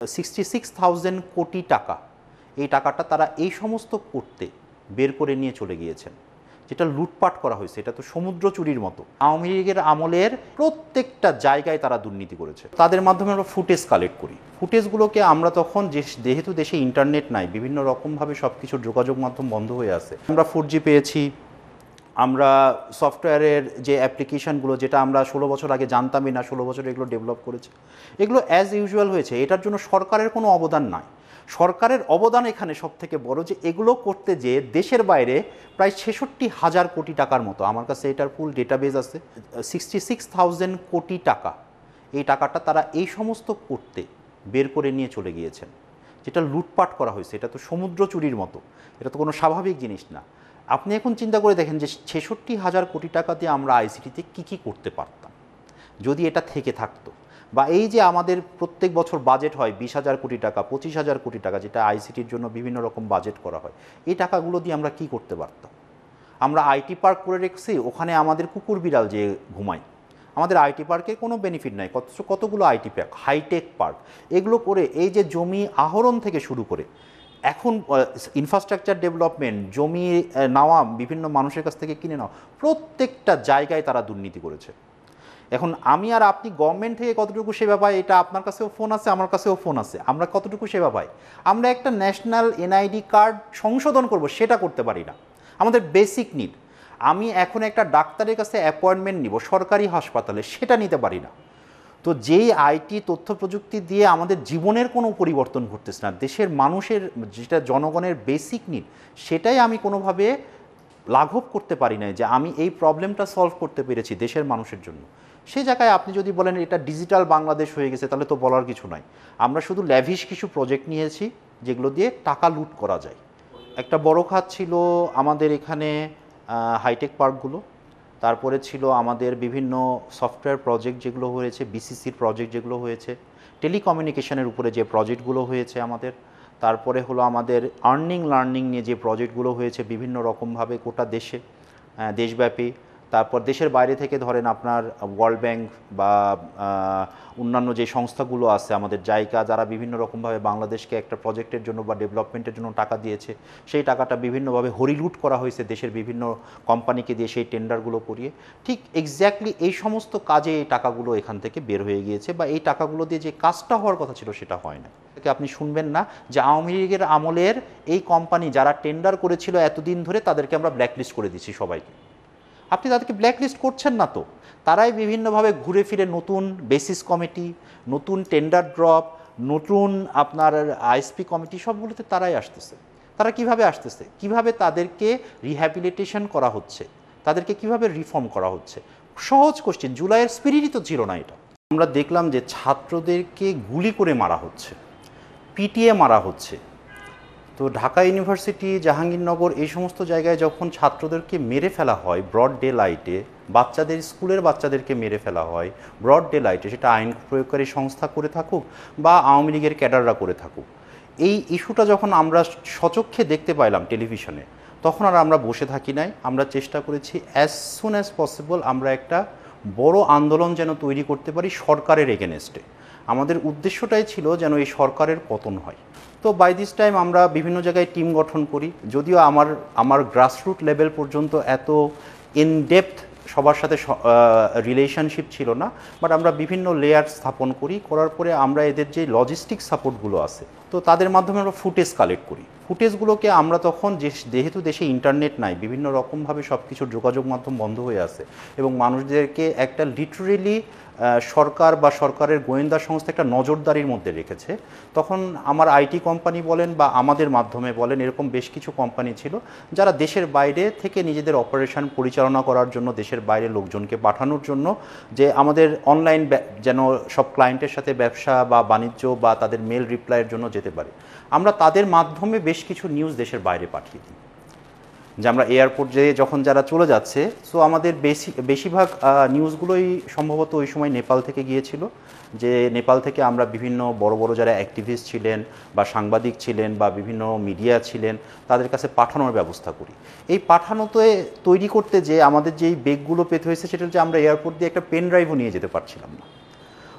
66,000 কোটি টাকা, এই টাকাটা তারা এই সমস্ত করতে বের করে নিয়ে চলে গিয়েছেন। যেটা লুটপাট করা হয়েছে, এটা তো সমুদ্র চুরির মতো। আওয়ামী লীগের আমলের প্রত্যেকটা জায়গায় তারা দুর্নীতি করেছে। তাদের মাধ্যমে আমরা ফুটেজ কালেক্ট করি। ফুটেজগুলোকে আমরা তখন যেহেতু দেশে ইন্টারনেট নাই, বিভিন্ন রকমভাবে সব কিছুর যোগাযোগ মাধ্যম বন্ধ হয়ে আছে, আমরা 4G পেয়েছি। আমরা সফটওয়্যারের যে অ্যাপ্লিকেশানগুলো, যেটা আমরা 16 বছর আগে জানতামই না, 16 বছর এগুলো ডেভেলপ করেছে, এগুলো অ্যাজ ইউজুয়াল হয়েছে। এটার জন্য সরকারের কোনো অবদান নাই। সরকারের অবদান এখানে সব থেকে বড়, যে এগুলো করতে যে দেশের বাইরে প্রায় 66,000 কোটি টাকার মতো, আমার কাছে এটার ফুল ডেটাবেজ আছে, 66,000 কোটি টাকা, এই টাকাটা তারা এই সমস্ত করতে বের করে নিয়ে চলে গিয়েছেন। যেটা লুটপাট করা হয়েছে, এটা তো সমুদ্র চুরির মতো, এটা তো কোনো স্বাভাবিক জিনিস না। আপনি এখন চিন্তা করে দেখেন যে 66,000 কোটি টাকা দিয়ে আমরা আইসিটিতে কী করতে পারতাম যদি এটা থেকে থাকতো। বা এই যে আমাদের প্রত্যেক বছর বাজেট হয় 20,000 কোটি টাকা, 25,000 কোটি টাকা, যেটা আইসিটির জন্য বিভিন্ন রকম বাজেট করা হয়, এই টাকাগুলো দিয়ে আমরা কি করতে পারতাম। আমরা আইটি পার্ক করে রেখেছি, ওখানে আমাদের কুকুর বিড়াল যে ঘুমায়। আমাদের আইটি পার্কের কোনো বেনিফিট নাই, কতগুলো আইটি পার্ক, হাইটেক পার্ক, এগুলো করে এই যে জমি আহরণ থেকে শুরু করে এখন ইনফ্রাস্ট্রাকচার ডেভেলপমেন্ট, জমি নেওয়া, বিভিন্ন মানুষের কাছ থেকে কিনে নেওয়া, প্রত্যেকটা জায়গায় তারা দুর্নীতি করেছে। এখন আমি আর আপনি গভর্নমেন্ট থেকে কতটুকু সেবা পাই, এটা আপনার কাছেও ফোন আছে, আমার কাছেও ফোন আছে, আমরা কতটুকু সেবা পাই। আমরা একটা ন্যাশনাল এনআইডি কার্ড সংশোধন করব, সেটা করতে পারি না। আমাদের বেসিক নিড, আমি এখন একটা ডাক্তারের কাছে অ্যাপয়েন্টমেন্ট নিব সরকারি হাসপাতালে, সেটা নিতে পারি না। তো যেই আইটি তথ্য প্রযুক্তি দিয়ে আমাদের জীবনের কোনো পরিবর্তন ঘটতেছে না, দেশের মানুষের যেটা জনগণের বেসিক নিড, সেটাই আমি কোনোভাবে লাঘব করতে পারি না যে আমি এই প্রবলেমটা সলভ করতে পেরেছি দেশের মানুষের জন্য। সেই জায়গায় আপনি যদি বলেন এটা ডিজিটাল বাংলাদেশ হয়ে গেছে, তাহলে তো বলার কিছু নাই। আমরা শুধু ল্যাভিশ কিছু প্রজেক্ট নিয়েছি যেগুলো দিয়ে টাকা লুট করা যায়। একটা বড় খাত ছিল আমাদের এখানে হাইটেক পার্কগুলো, তারপরে ছিল আমাদের বিভিন্ন সফটওয়্যার প্রজেক্ট যেগুলো হয়েছে, বিসিসির প্রজেক্ট যেগুলো হয়েছে, টেলিকমিউনিকেশনের উপরে যে প্রজেক্টগুলো হয়েছে আমাদের, তারপরে হলো আমাদের আর্নিং লার্নিং নিয়ে যে প্রজেক্টগুলো হয়েছে বিভিন্ন রকমভাবে গোটা দেশে, দেশব্যাপী। তারপর দেশের বাইরে থেকে ধরেন আপনার ওয়ার্ল্ড ব্যাংক বা অন্যান্য যে সংস্থাগুলো আছে আমাদের জায়গা, যারা বিভিন্ন রকমভাবে বাংলাদেশকে একটা প্রজেক্টের জন্য বা ডেভেলপমেন্টের জন্য টাকা দিয়েছে, সেই টাকাটা বিভিন্নভাবে হরিলুট করা হয়েছে দেশের বিভিন্ন কোম্পানিকে দিয়ে সেই টেন্ডারগুলো করিয়ে। ঠিক এক্স্যাক্টলি এই সমস্ত কাজে এই টাকাগুলো এখান থেকে বের হয়ে গিয়েছে, বা এই টাকাগুলো দিয়ে যে কাজটা হওয়ার কথা ছিল সেটা হয় না। আপনি শুনবেন না যে আওয়ামী লীগের আমলের এই কোম্পানি যারা টেন্ডার করেছিল এতদিন ধরে, তাদেরকে আমরা ব্ল্যাকলিস্ট করে দিচ্ছি সবাইকে। আপনি তাদেরকে ব্ল্যাকলিস্ট করছেন না তো, তারাই বিভিন্নভাবে ঘুরে ফিরে নতুন বেসিস কমিটি, নতুন টেন্ডার ড্রপ, নতুন আপনার আইএসপি কমিটি, সবগুলোতে তারাই আসতেছে। তারা কিভাবে আসতেছে, কিভাবে তাদেরকে রিহ্যাবিলিটেশন করা হচ্ছে, তাদেরকে কিভাবে রিফর্ম করা হচ্ছে, সহজ কোশ্চেন। জুলাইয়ের স্পিরিটই তো ছিল না এটা। আমরা দেখলাম যে ছাত্রদেরকে গুলি করে মারা হচ্ছে, পিটিয়ে মারা হচ্ছে। তো ঢাকা ইউনিভার্সিটি, জাহাঙ্গীরনগর, এই সমস্ত জায়গায় যখন ছাত্রদেরকে মেরে ফেলা হয় ব্রড ডে লাইটে, বাচ্চাদের, স্কুলের বাচ্চাদেরকে মেরে ফেলা হয় ব্রড ডে লাইটে, সেটা আইন প্রয়োগকারী সংস্থা করে থাকুক বা আওয়ামী লীগের ক্যাডাররা করে থাকুক, এই ইস্যুটা যখন আমরা সচক্ষে দেখতে পাইলাম টেলিভিশনে, তখন আর আমরা বসে থাকি নাই। আমরা চেষ্টা করেছি অ্যাজ সুন অ্যাজ পসিবল আমরা একটা বড় আন্দোলন যেন তৈরি করতে পারি সরকারের এগেনস্টে। আমাদের উদ্দেশ্যটাই ছিল যেন এই সরকারের পতন হয়। তো বাই দিস টাইম আমরা বিভিন্ন জায়গায় টিম গঠন করি। যদিও আমার গ্রাসরুট লেভেল পর্যন্ত এত ইনডেপথ সবার সাথে রিলেশনশিপ ছিল না, বাট আমরা বিভিন্ন লেয়ার স্থাপন করি। করার পরে আমরা এদের যে লজিস্টিক সাপোর্টগুলো আছে, তো তাদের মাধ্যমে আমরা ফুটেজ কালেক্ট করি। ফুটেজগুলোকে আমরা তখন যেহেতু দেশে ইন্টারনেট নাই, বিভিন্ন রকমভাবে সব কিছুর যোগাযোগ মাধ্যম বন্ধ হয়ে আছে, এবং মানুষদেরকে একটা লিটারেলি সরকার বা সরকারের গোয়েন্দা সংস্থা একটা নজরদারির মধ্যে রেখেছে, তখন আমার আইটি কোম্পানি বলেন বা আমাদের মাধ্যমে বলেন, এরকম বেশ কিছু কোম্পানি ছিল যারা দেশের বাইরে থেকে নিজেদের অপারেশন পরিচালনা করার জন্য, দেশের বাইরে লোকজনকে পাঠানোর জন্য, যে আমাদের অনলাইন যেন সব ক্লায়েন্টের সাথে ব্যবসা বা বাণিজ্য বা তাদের মেল রিপ্লাইয়ের জন্য যেতে পারে, আমরা তাদের মাধ্যমে বেশ কিছু নিউজ দেশের বাইরে পাঠিয়ে দিই। যে আমরা এয়ারপোর্ট যে যখন যারা চলে যাচ্ছে, সো আমাদের বেশিরভাগ নিউজগুলোই সম্ভবত ওই সময় নেপাল থেকে গিয়েছিল। যে নেপাল থেকে আমরা বিভিন্ন বড় বড় যারা অ্যাক্টিভিস্ট ছিলেন বা সাংবাদিক ছিলেন বা বিভিন্ন মিডিয়া ছিলেন, তাদের কাছে পাঠানোর ব্যবস্থা করি। এই পাঠানোতে তৈরি করতে যে আমাদের যেই বেগগুলো পেতে হয়েছে, সেটা হচ্ছে আমরা এয়ারপোর্ট দিয়ে একটা পেন ড্রাইভও নিয়ে যেতে পারছিলাম না।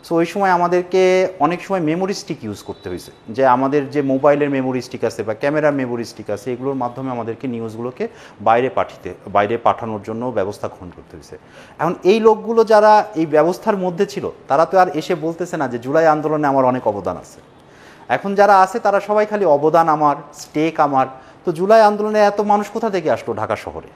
সো ওই সময় আমাদেরকে অনেক সময় মেমোরি স্টিক ইউজ করতে হয়েছে, যে আমাদের যে মোবাইলের মেমোরি স্টিক আছে বা ক্যামেরার মেমোরি স্টিক আছে, এগুলোর মাধ্যমে আমাদেরকে নিউজগুলোকে বাইরে পাঠানোর জন্য ব্যবস্থা গ্রহণ করতে হয়েছে। এখন এই লোকগুলো যারা এই ব্যবস্থার মধ্যে ছিল, তারা তো আর এসে বলতেছে না যে জুলাই আন্দোলনে আমার অনেক অবদান আছে। এখন যারা আছে তারা সবাই খালি অবদান আমার, স্টেক আমার। তো জুলাই আন্দোলনে এত মানুষ কোথা থেকে আসলো ঢাকা শহরে?